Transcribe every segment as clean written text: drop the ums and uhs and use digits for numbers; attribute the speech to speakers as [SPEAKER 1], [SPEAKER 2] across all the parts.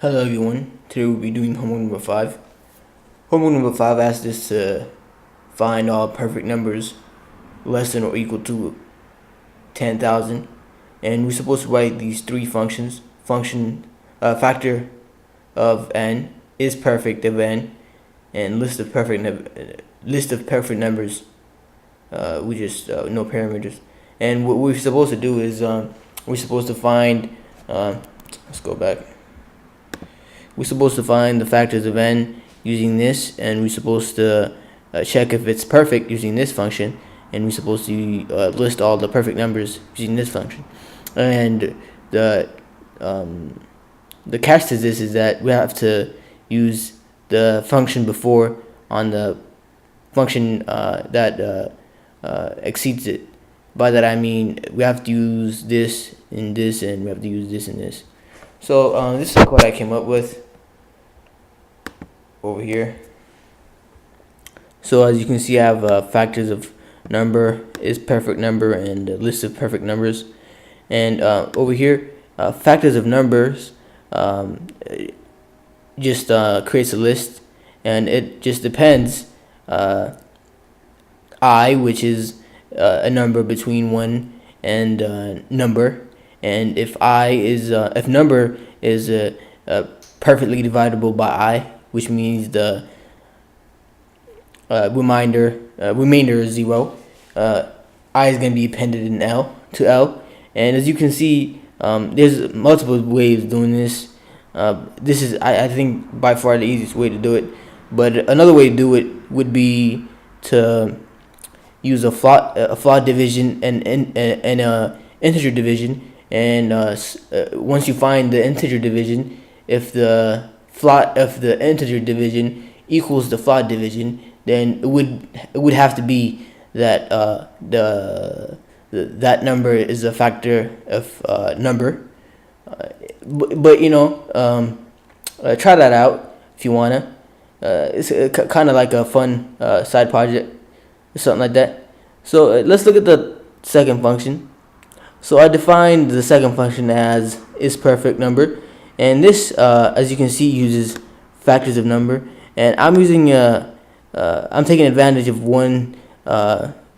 [SPEAKER 1] Hello everyone, today we'll be doing homework number 5. Homework number 5 asks us to find all perfect numbers less than or equal to 10,000, and we're supposed to write these three functions. Factor of n, is perfect of n, and list of perfect numbers. We just no parameters. And what we're supposed to do is we're supposed to find let's go back. We're supposed to find the factors of n using this, and we're supposed to check if it's perfect using this function, and we're supposed to list all the perfect numbers using this function. And the catch to this is that we have to use the function before on the function that exceeds it. By that I mean we have to use this and this, and we have to use this and this. So this is the code I came up with over here. So as you can see, I have factors of number, is perfect number, and a list of perfect numbers. And over here, factors of numbers just creates a list, and it just depends I, which is a number between 1 and number, and if if number is perfectly divisible by I, which means the remainder is 0. I is going to be appended in L to L, and as you can see, there's multiple ways of doing this. This is, I think, by far the easiest way to do it. But another way to do it would be to use a float division and a integer division. And once you find the integer division, if the integer division equals the float division, then it would have to be that that number is a factor of number. But you know, try that out if you wanna. It's kind of like a fun side project or something like that. So let's look at the second function. So I defined the second function as is perfect number, and this, as you can see, uses factors of number. And I'm using I'm taking advantage of one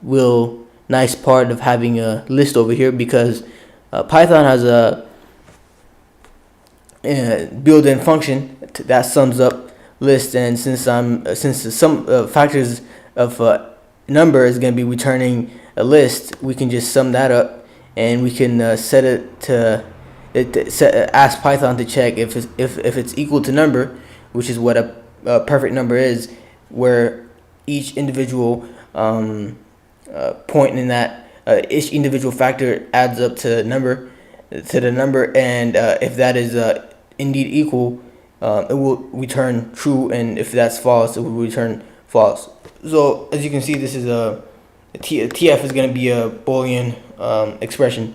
[SPEAKER 1] real nice part of having a list over here, because Python has a built-in function that sums up lists, and since some factors of number is going to be returning a list, we can just sum that up, and we can set it to ask Python to check if it's equal to number, which is what a perfect number is, where each individual point in that each individual factor adds up to the number, and if that is indeed equal, it will return true, and if that's false, it will return false. So as you can see, this is a TF is going to be a Boolean expression.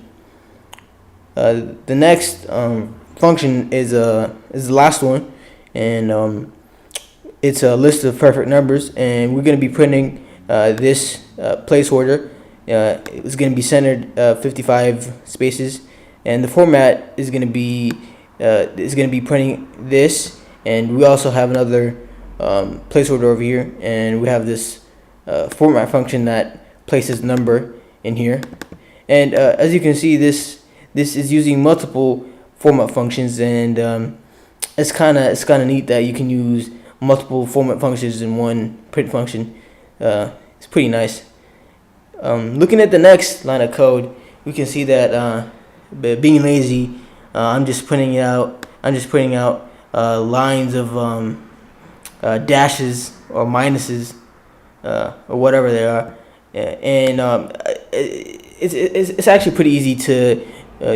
[SPEAKER 1] The next function is the last one, and it's a list of perfect numbers, and we're going to be printing this placeholder. It's going to be centered 55 spaces, and the format is going to be printing this, and we also have another placeholder over here, and we have this format function that places number in here. And as you can see, this is using multiple format functions, and it's kind of neat that you can use multiple format functions in one print function. It's pretty nice. Looking at the next line of code, we can see that being lazy, I'm just printing out lines of dashes or minuses or whatever they are, and it's actually pretty easy to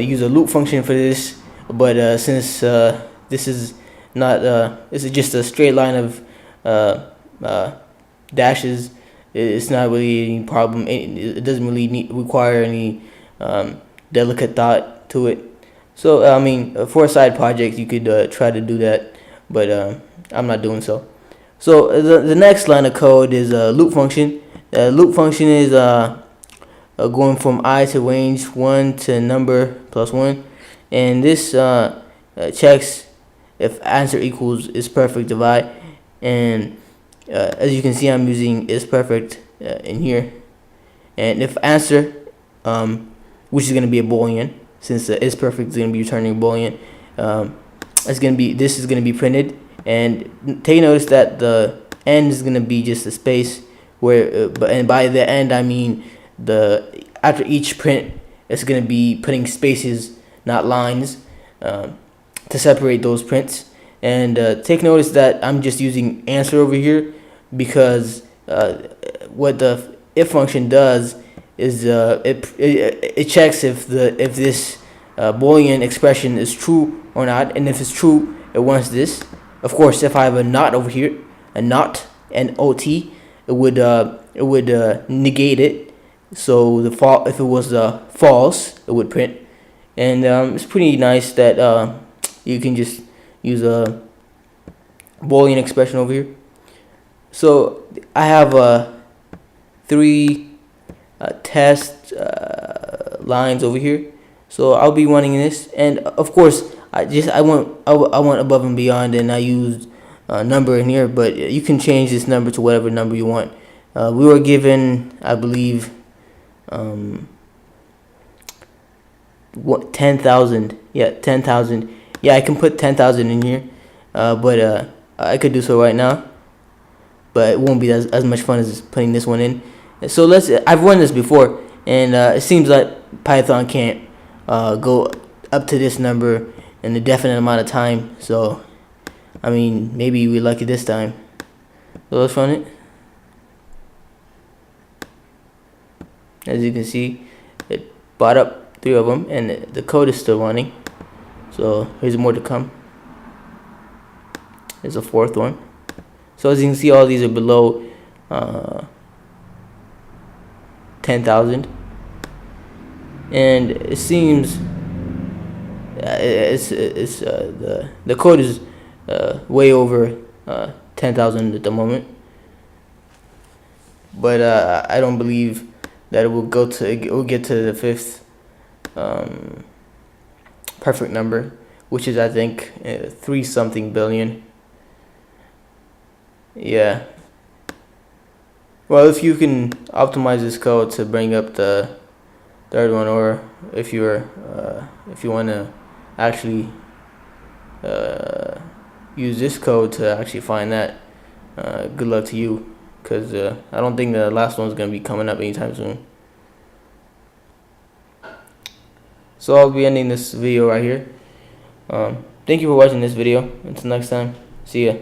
[SPEAKER 1] use a loop function for this, but since this is not this is just a straight line of dashes, it's not really any problem. It doesn't really require any delicate thought to it. So I mean, for a side project, you could try to do that, but I'm not doing so. So the next line of code is a loop function. Loop function is going from I to range 1 to number plus 1, and this checks if answer equals is perfect divide, and as you can see, I'm using is perfect in here. And if answer, which is going to be a Boolean, since is perfect is going to be returning a Boolean, this is going to be printed. And take notice that the end is going to be just a space where, and by the end I mean after each print, it's going to be putting spaces, not lines, to separate those prints. And take notice that I'm just using answer over here because what the if function does is it checks if this Boolean expression is true or not, and if it's true, it wants this. Of course, if I have a not over here, a not and OT, it would negate it. So if it was false, it would print. And it's pretty nice that you can just use a Boolean expression over here. So I have 3 test lines over here. So I'll be running this, and of course I went above and beyond, and I used a number in here, but you can change this number to whatever number you want. We were given, I believe, 10,000. Yeah, 10,000. Yeah, I can put 10,000 in here, but I could do so right now, but it won't be as much fun as putting this one in. So I've run this before, and it seems like Python can't go up to this number in a definite amount of time. So I mean, maybe we're lucky this time. So let's run it. As you can see, it brought up 3 of them, and the code is still running. So here's more to come. There's a 4th one. So as you can see, all these are below 10,000, and it seems the code is way over 10,000 at the moment. But I don't believe that it will get to the 5th perfect number, which is I think 3 something billion. Yeah. Well, if you can optimize this code to bring up the 3rd one, or if you want to actually use this code to actually find that, good luck to you, because I don't think the last one's going to be coming up anytime soon. So I'll be ending this video right here. Thank you for watching this video. Until next time, see ya.